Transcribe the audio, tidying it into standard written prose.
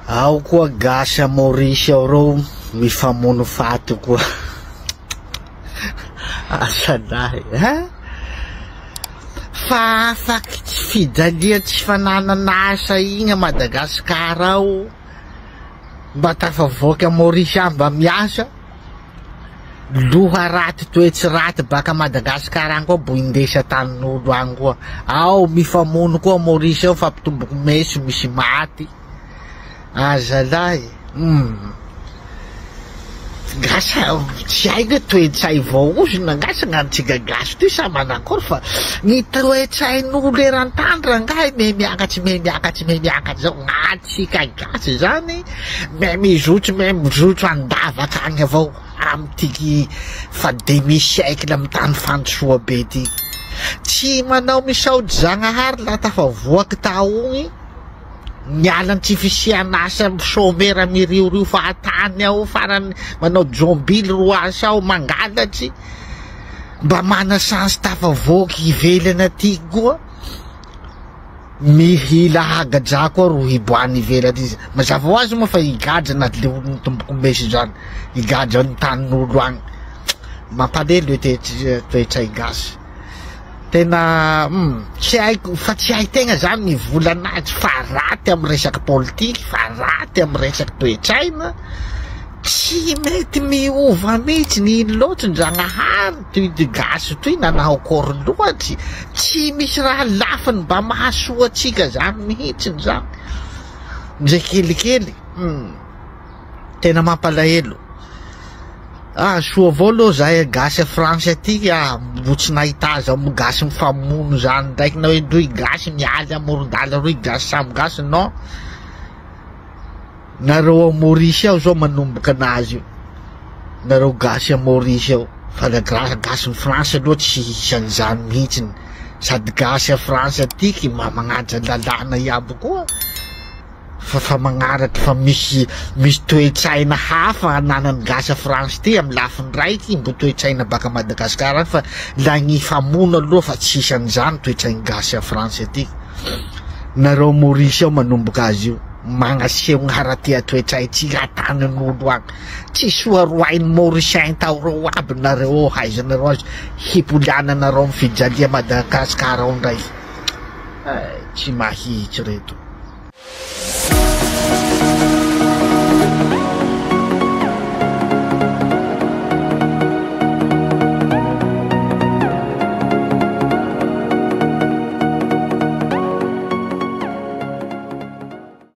Ao koa gasy a Maurice ao rô mifamono faty koa. Asalahy fa afaky tsy fijalia tsy fananana asa igny a Madagasikara ao mba tafavoaky a Maurice agny mba miasa. Loha raty toetsy raty baka Madagasikara agny koa bo indesa tanin'olo agny koa. Ao mifamono koa Maurice ao fa pitomboky meso misy maty. Azalahy gasa tsy haiko toetsay vaozona gasa gn'antsika gasy ty sa manakory fa ny toetsain'olo eran-tany rangahy me miakatsy zao gn'atsika gasy zany me mijotso andavaka agny avao am'tiky fa demi siècle amy tany fandrosoa be ty tsy manao misaoty Zagnahary la tafavoaky taogny mialan tsy fisian'asa somera miriorio fahatany ao farany manao jombily roasy ao mangalatsy mba mana chance tafavoaky ivelany aty koa mihila hagadrako koa ro hiboany ivelany izy mazava hoazy moa fa higadra na le olo tomboky mesy zany higadra ny tanin'olo agny mampalelo toetsay gasy tena tsy haiko fa tsy haitena zany ny volanazy fa raty amy resaky politiky fa raty amy resaky toetsaina tsy mety miova mihitsy ny loatsy Ndragnahary toy gasy toy nanao akory loatsy tsy misy raha lafiny mba mahasoa atsika zany mihitsiny zany ndre kelikely tena mampalahelo. Soa avao aloha zahay gasy a France aty mbo tsy nahita zao mo gasy mifamono zany ndraiky na hoe roy gasy mialy amoron-dala roy gasy samy gasy non nareo a Maurice ao zao manomboka anazy io nareo gasy a Maurice ao fa la gasy France aloha tsy isan'izany mihitsiny sady gasy a France atiky magnaja lalàna iaby koa fa magnaraky fa misy toetsaina hafa ananany gasy a France ty amy lafiny raiky mbo toetsaina baka Madagasikara fa la gny famono aloha fa tsy isan'izany toetsainy gasy a France aty nareo Maurice ao manomboka azy io magnaseho haratia toetsaitsika atanin'olo agny tsy soa roainy Mauricien tao reo aby nareo haizanareo azy hipoliana nareo amy fijalia Madagasikara ao ndraiky tsy mahitsy reto.